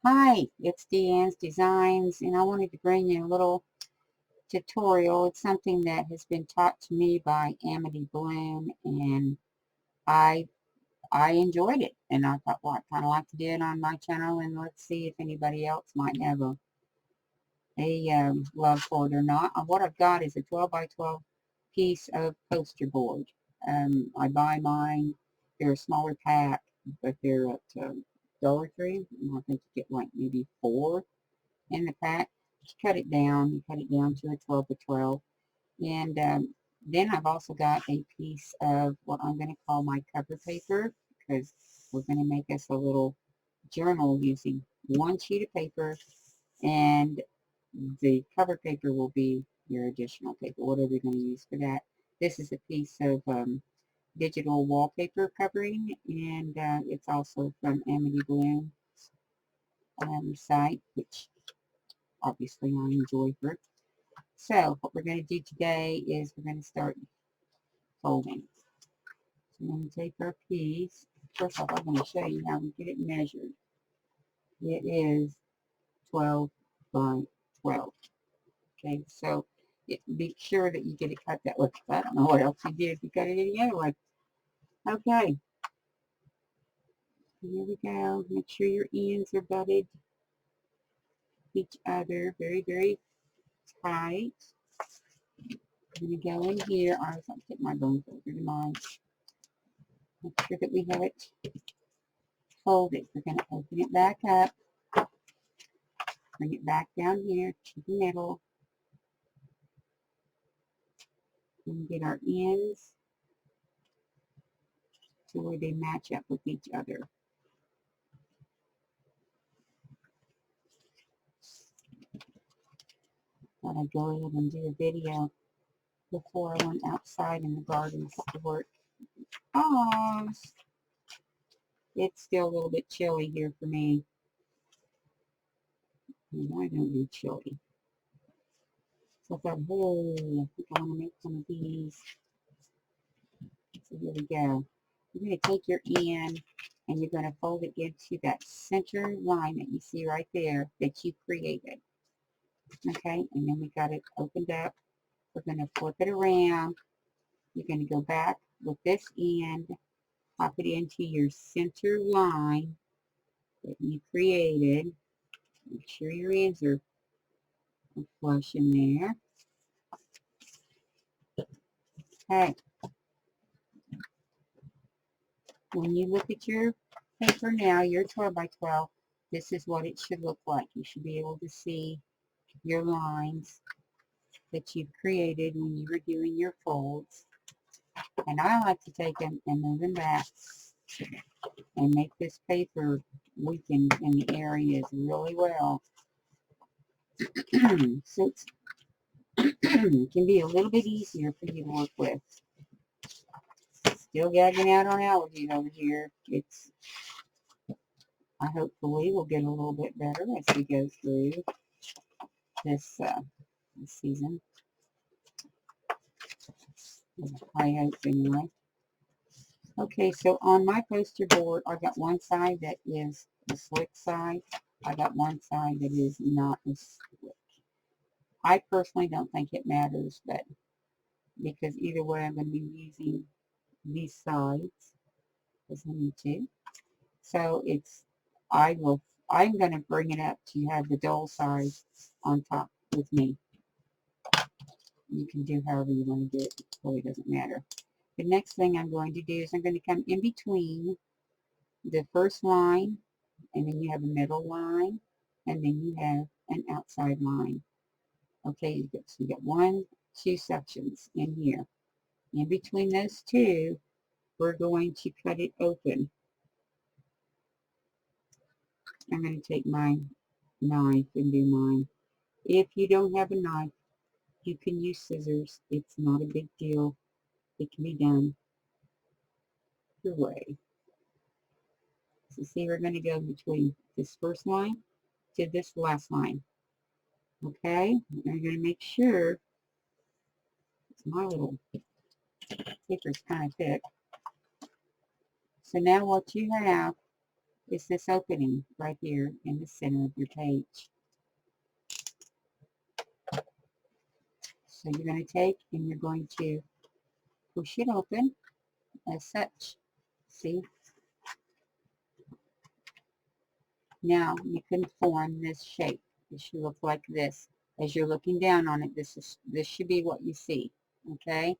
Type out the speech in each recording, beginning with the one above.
Hi, it's D.Ann's Designs, and I wanted to bring you a little tutorial. It's something that has been taught to me by Amity Bloom, and I I enjoyed it, and I thought, well, I'd kind of like to do it on my channel, and let's see if anybody else might have a love for it or not. What I've got is a 12 by 12 piece of poster board. I buy mine. They're a smaller pack, but they're at Dollar Tree. I think you get like maybe 4 in the pack. Just cut it down. You cut it down to a 12 by 12. And then I've also got a piece of what I'm going to call my cover paper, because we're going to make us a little journal using one sheet of paper, and the cover paper will be your additional paper, whatever you're going to use for that. This is a piece of digital wallpaper covering, and it's also from Amity Bloom site, which obviously I enjoy her. So what we're going to do today is we're going to start folding. So I'm going to take our piece. First off, I'm going to show you how we get it measured. It is 12 by 12. Okay, so be sure that you get it cut that way. I don't know what else you do if you cut it any other way. Okay, here we go. Make sure your ends are butted each other very, very tight. I'm going to go in here. I was going to take my bone folder to mine. Make sure that we have it folded. We're going to open it back up, bring it back down here to the middle, and get our ends to where they match up with each other. Thought I'd go ahead and do a video before I went outside in the gardens to work. Oh, it's still a little bit chilly here for me. I don't need chili. So I thought, oh, I think I want to make some of these. So here we go. You're going to take your end and you're going to fold it into that center line that you see right there that you created. Okay, and then we got it opened up. We're going to flip it around. You're going to go back with this end, pop it into your center line that you created. Make sure your ends are flush in there. Okay, when you look at your paper now, your 12 by 12, this is what it should look like. You should be able to see your lines that you've created when you were doing your folds. And I like to take them and move them back and make this paper weaken in the areas really well. So it can be a little bit easier for you to work with. Still gagging out on allergies over here. I hopefully will get a little bit better as we go through this season. I hope anyway. Okay, so on my poster board, I got one side that is the slick side. I got one side that is not as slick. I personally don't think it matters, but because either way I'm going to be using these sides as I need to. So I'm going to bring it up to have the dull side on top with me. You can do however you want to do it. It really doesn't matter. The next thing I'm going to do is I'm going to come in between the first line, and then you have a middle line, and then you have an outside line. Okay, so you got 2 sections in here. In between those two, we're going to cut it open. I'm going to take my knife and do mine. If you don't have a knife, you can use scissors. It's not a big deal. It can be done your way. So see, we're going to go between this first line to this last line. Okay, I'm going to make sure my little paper's kind of thick. So now what you have is this opening right here in the center of your page. So you're going to take and you're going to push it open as such. See? Now you can form this shape. It should look like this. As you're looking down on it, this should be what you see. Okay?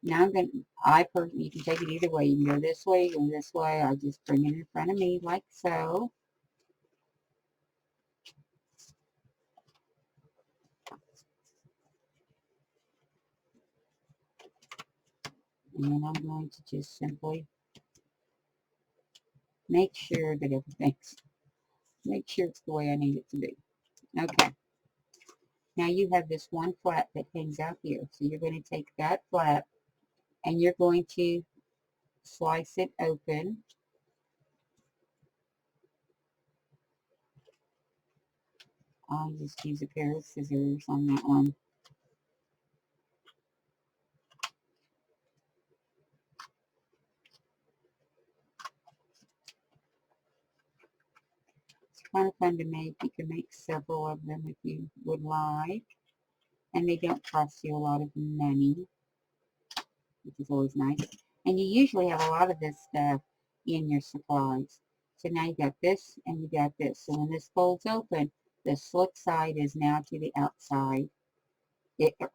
Now you can take it either way. You can go this way, go this way. I just bring it in front of me like so. And then I'm going to just simply make sure that make sure it's the way I need it to be. Okay. Now you have this one flap that hangs out here. So you're going to take that flap and you're going to slice it open. I'll just use a pair of scissors on that one. It's kind of fun to make. You can make several of them if you would like. And they don't cost you a lot of money, which is always nice. And you usually have a lot of this stuff in your supplies. So now you got this and you got this. So when this folds open, the slick side is now to the outside.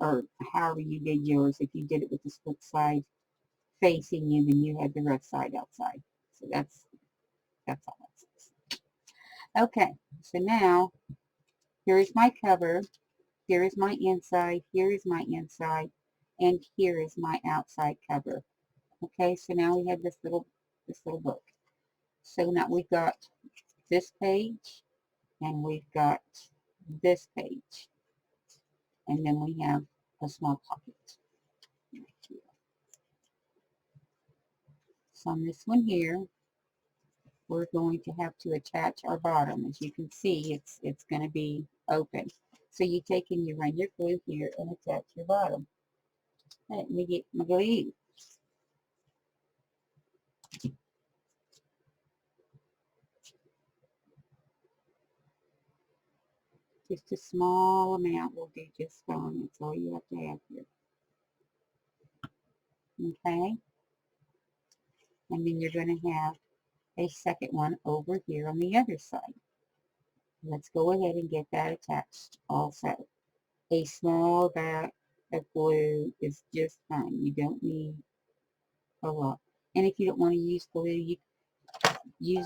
Or however you did yours. If you did it with the split side facing you, then you had the rough side outside. So that's all that says. Okay, so now here is my cover, here is my inside, here is my inside, and here is my outside cover. Okay, so now we have this little book. So now we've got this page and we've got this page, and then we have a small pocket. So on this one here, we're going to have to attach our bottom. As you can see, it's going to be open. So you take and you run your glue here and attach your bottom. Let me get my glue. Just a small amount will do just fine. That's all you have to have here. Okay? And then you're going to have a second one over here on the other side. Let's go ahead and get that attached also. A small dab of glue is just fine. You don't need a lot. And if you don't want to use glue, you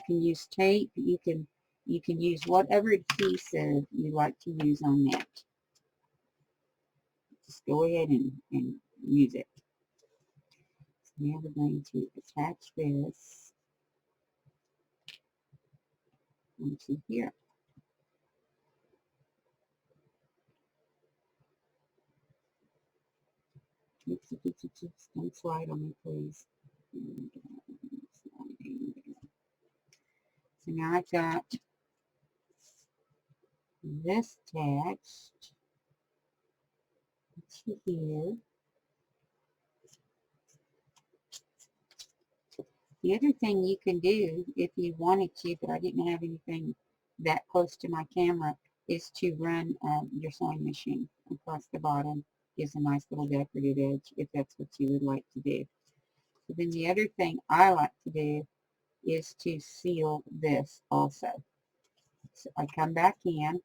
can use tape. You can use whatever adhesive you like to use on that. Just go ahead and use it. So now we're going to attach this onto here. Oops, don't slide on me, please. So now I've got this attached to here. The other thing you can do if you wanted to, but I didn't have anything that close to my camera, is to run your sewing machine across the bottom. Gives a nice little decorative edge if that's what you would like to do. So then the other thing I like to do is to seal this also. So I come back in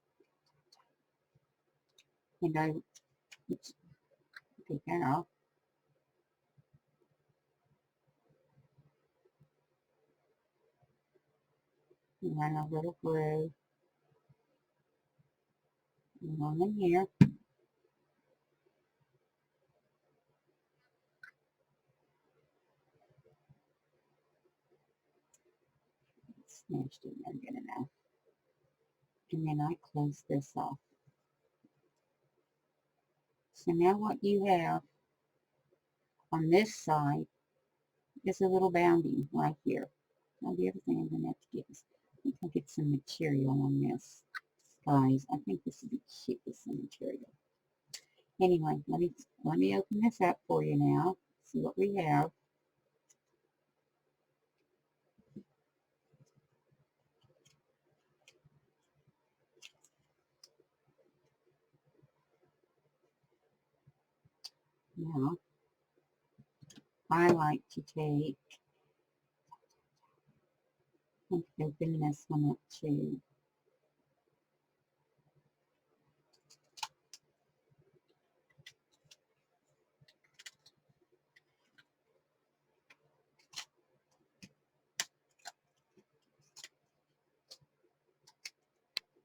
and I take that off. And run a little glue along in here. Smashed in there good enough. And then I close this off. So now what you have on this side is a little bounding right here. Now the other thing I'm going to have to get is, I think I'll get some material on this. Guys, I think this would be cute with some material. Anyway, let me open this up for you now. See what we have. Now, I like to take and open this one up too.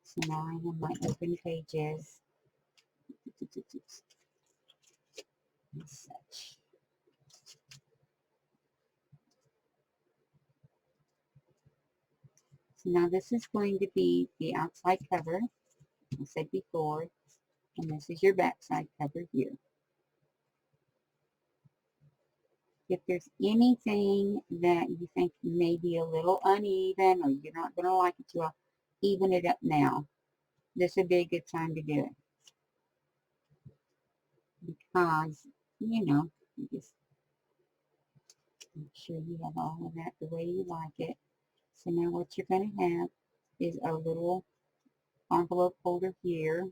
So now I have my open pages and such. So now this is going to be the outside cover, I said before, and this is your backside cover here. If there's anything that you think may be a little uneven or you're not going to like it too well, even it up now. This would be a good time to do it. Because, you know, you just make sure you have all of that the way you like it. So now what you're going to have is a little envelope holder here.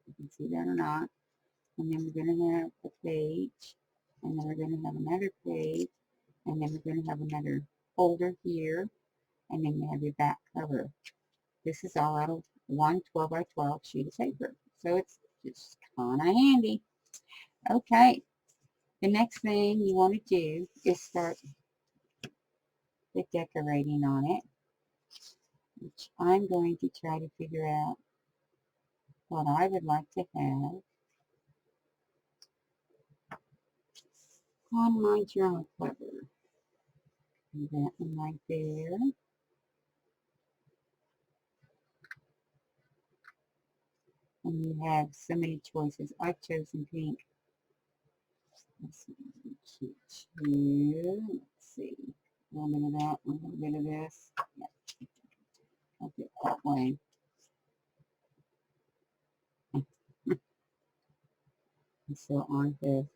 You can see that or not. And then we're going to have a page. And then we're going to have another page. And then we're going to have another holder here. And then you have your back cover. This is all out of one 12 by 12 sheet of paper. So it's just kind of handy. Okay. The next thing you want to do is start the decorating on it, which I'm going to try to figure out what I would like to have on my journal cover. That one right there. And you have so many choices. I've chosen pink. Let's see, cute. Let's see. A little bit of that, a little bit of this. Yeah, I'll do it that way. And so I have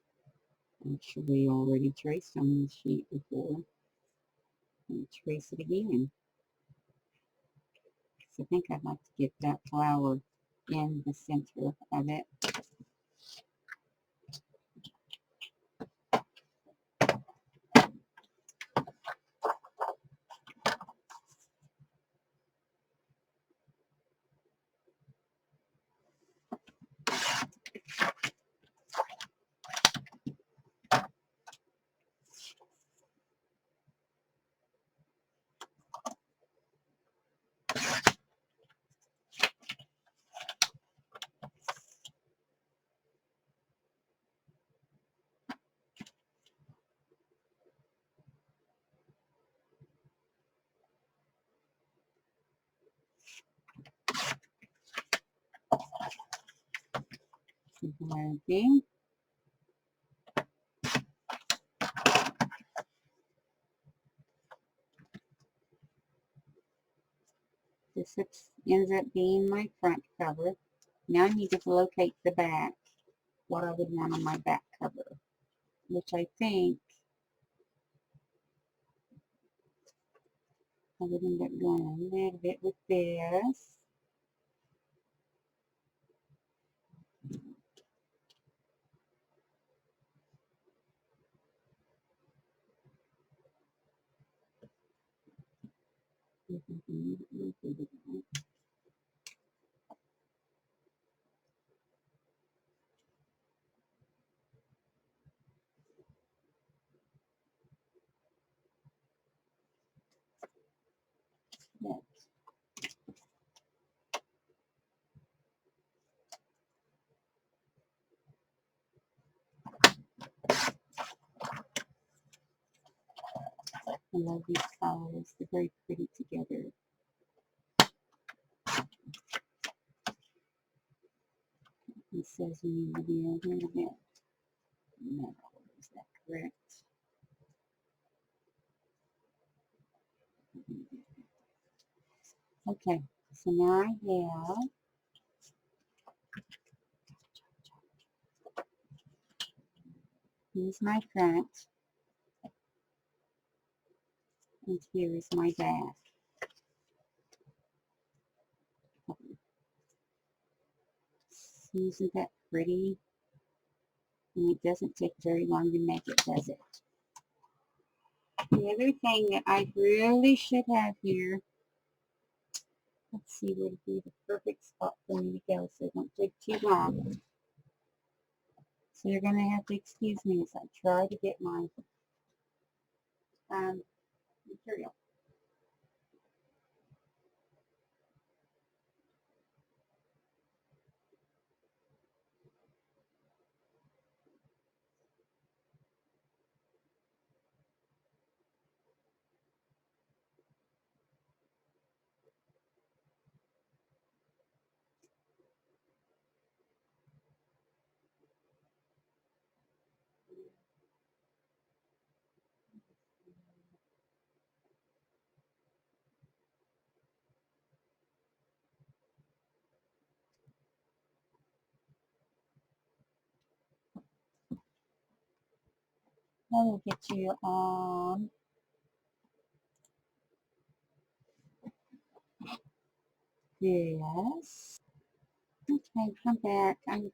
actually already traced on this sheet before. And trace it again. So I think I'd like to get that flower in the center of it. Working. This ends up being my front cover. Now I need to locate the back, what I would want on my back cover, which I think I would end up going a little bit with this. Yes, I love these colors. They're very pretty together. It says you need to be a little bit metal. Is that correct? Okay, so now I have here's my front and here is my back. Isn't that pretty? And it doesn't take very long to make it, does it? The other thing that I really should have here, let's see what would be the perfect spot for me to go so it won't take too long. So you're going to have to excuse me as I try to get my material. I will get you on this. Okay, come back. I didn't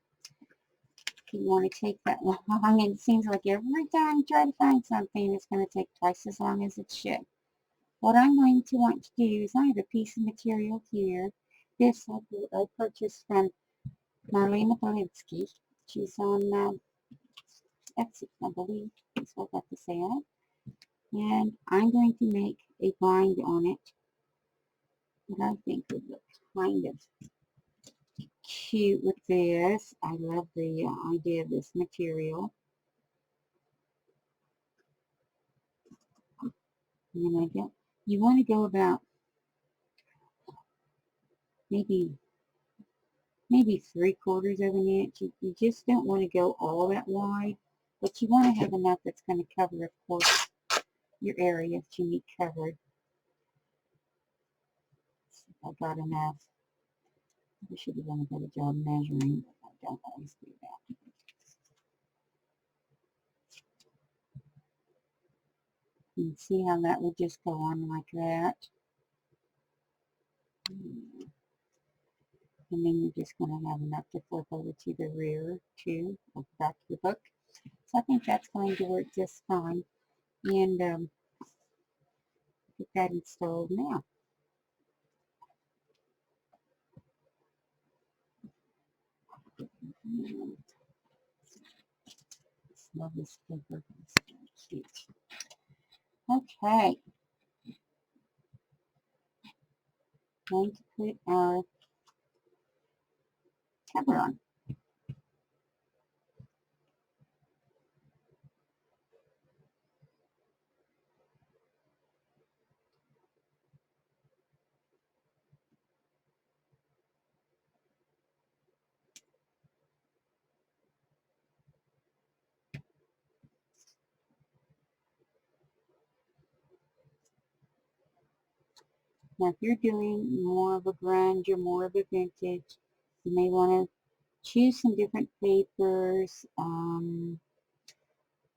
want to take that long, and it seems like every time you try to find something, it's going to take twice as long as it should. What I'm going to want to do is I have a piece of material here. This I purchased from Marlena Polinsky. She's on Etsy, I believe. That's what I got to say on it. And I'm going to make a bind on it that I think would look kind of cute with this. I love the idea of this material. And I don't, you want to go about maybe 3/4 of an inch. You just don't want to go all that wide, but you want to have enough that's going to cover, of course, your area that you need covered. See if I got enough. I should have done a better job measuring, but I don't always do that. You can see how that would just go on like that. And then you're just going to have enough to flip over to the rear too, or back to the book. So I think that's going to work just fine. And get that installed now. Love this paper. It's so cute. Okay. Going to put our cover on. Now, if you're doing more of a grunge or more of a vintage, you may want to choose some different papers,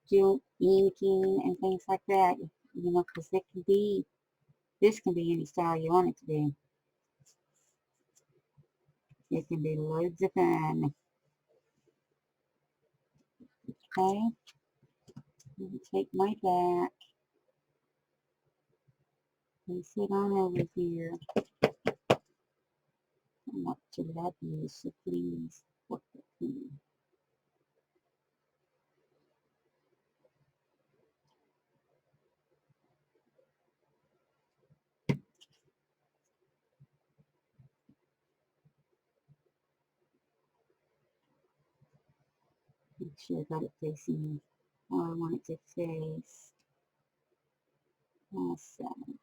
do inking and things like that, you know, because this can be any style you want it to be. It can be loads of fun. Okay, I'm going to take my back, place it on over here. I'm not sure that is, so please work with me. Make sure I got it facing how I want it to face. Awesome.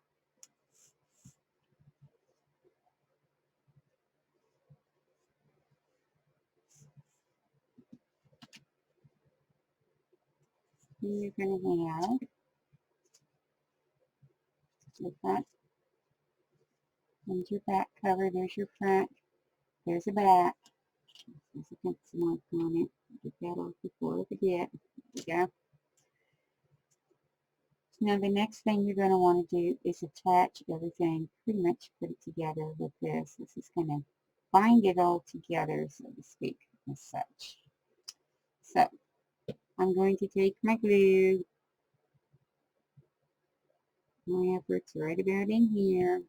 Then you're going to have the front and your back cover. There's your front. There's the back. There's a pencil mark on it. Get that off before I forget. There we go. Now the next thing you're going to want to do is attach everything, pretty much put it together with this. This is going to bind it all together, so to speak, as such. So I'm going to take my glue. My effort's right about in here.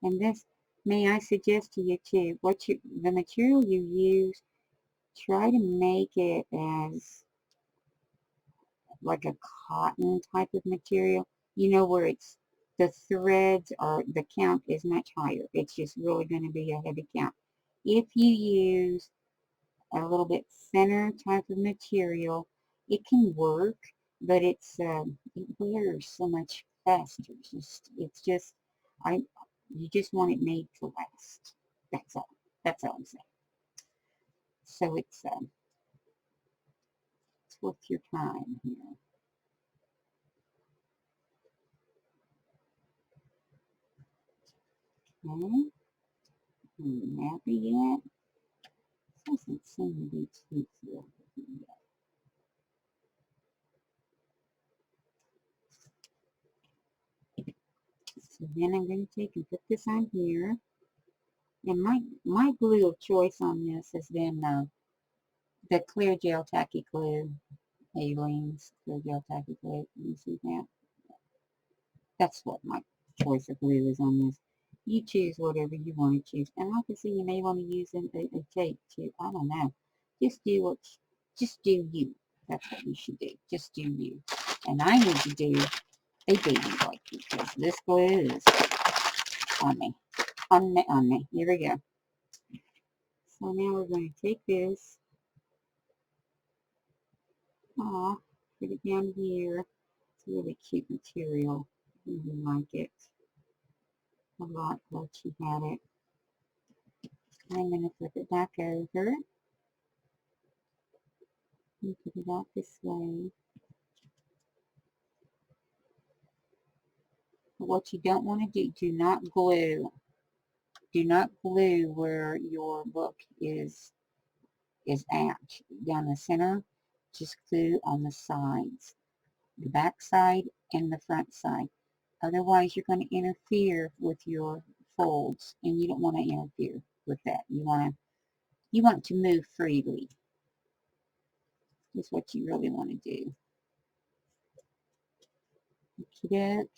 And this, may I suggest to you too, the material you use, try to make it as like a cotton type of material, you know, where it's the threads or the count is much higher. It's just really going to be a heavy count. If you use a little bit thinner type of material, it can work, but it wears so much faster. It's just I you just want it made to last. That's all. That's all I'm saying. So it's worth your time here. Okay. Happy yet? Doesn't seem to be too filled yet. So then I'm going to take and put this on here. And my glue of choice on this has been the clear gel tacky glue. Aleene's clear gel tacky glue. You see that? That's what my choice of glue is on this. You choose whatever you want to choose. And like I say, you may want to use a tape too. I don't know. Just do you. That's what you should do. Just do you. And I need to do a baby wipe because this glue is on me. On me, on me. Here we go. So now we're going to take this. Aw, put it down here. It's a really cute material. I really like it a lot. Glad she had it. I'm going to flip it back over and put it out this way. But what you don't want to do, do not glue. Do not glue where your book is at. Down the center, just glue on the sides. The back side and the front side. Otherwise, you're going to interfere with your folds, and you don't want to interfere with that. You want to move freely. Is what you really want to do. Okey-doke.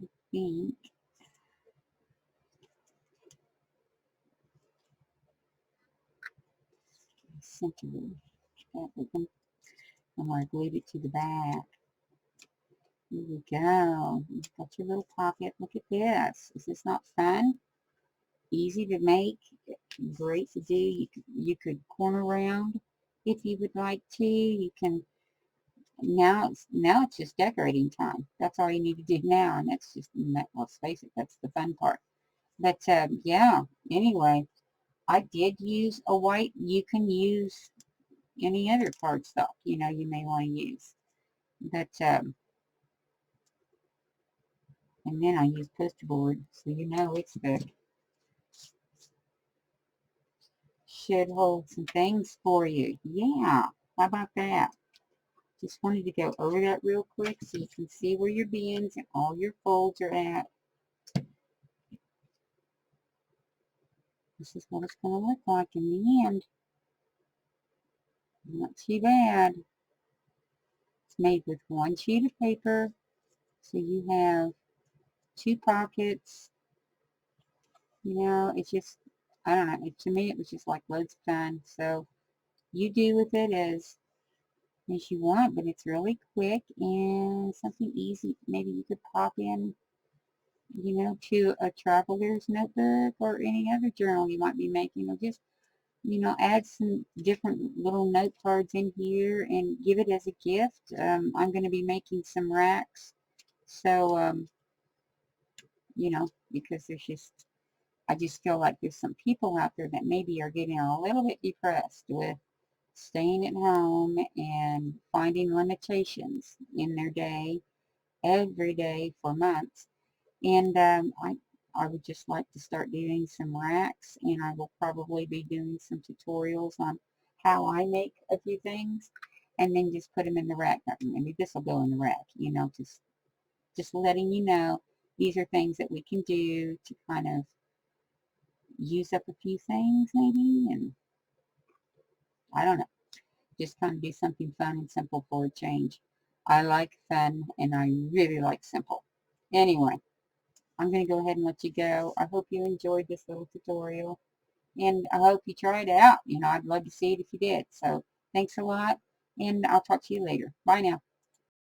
I think center that with them. I'm going to glue it to the back. Here we go. You've got your little pocket. Look at this. Is this not fun? Easy to make. Great to do. You could corner around if you would like to. You can now it's just decorating time. That's all you need to do now, and that's just let's face it, that's the fun part. But yeah. Anyway, I did use a white. You can use any other cardstock you may want to use. But and then I use poster board, so it's good. Should hold some things for you. Yeah, how about that? Just wanted to go over that real quick so you can see where your bins and all your folds are at. This is what it's going to look like in the end. Not too bad. It's made with one sheet of paper, so you have two pockets. It's just, I don't know. To me, it was just like loads of fun. So you do with it as you want, but it's really quick and something easy. Maybe you could pop in, to a traveler's notebook or any other journal you might be making, or just, add some different little note cards in here and give it as a gift. I'm going to be making some racks. So, because I just feel like there's some people out there that maybe are getting a little bit depressed with staying at home and finding limitations in their day, every day for months. And I would just like to start doing some racks, and I will probably be doing some tutorials on how I make a few things, and then just put them in the rack. Maybe this will go in the rack, just letting you know these are things that we can do to kind of use up a few things maybe, and I don't know, just kind of do something fun and simple for a change. I like fun and I really like simple. Anyway, I'm going to go ahead and let you go. I hope you enjoyed this little tutorial and I hope you try it out. I'd love to see it if you did. So thanks a lot and I'll talk to you later. Bye now.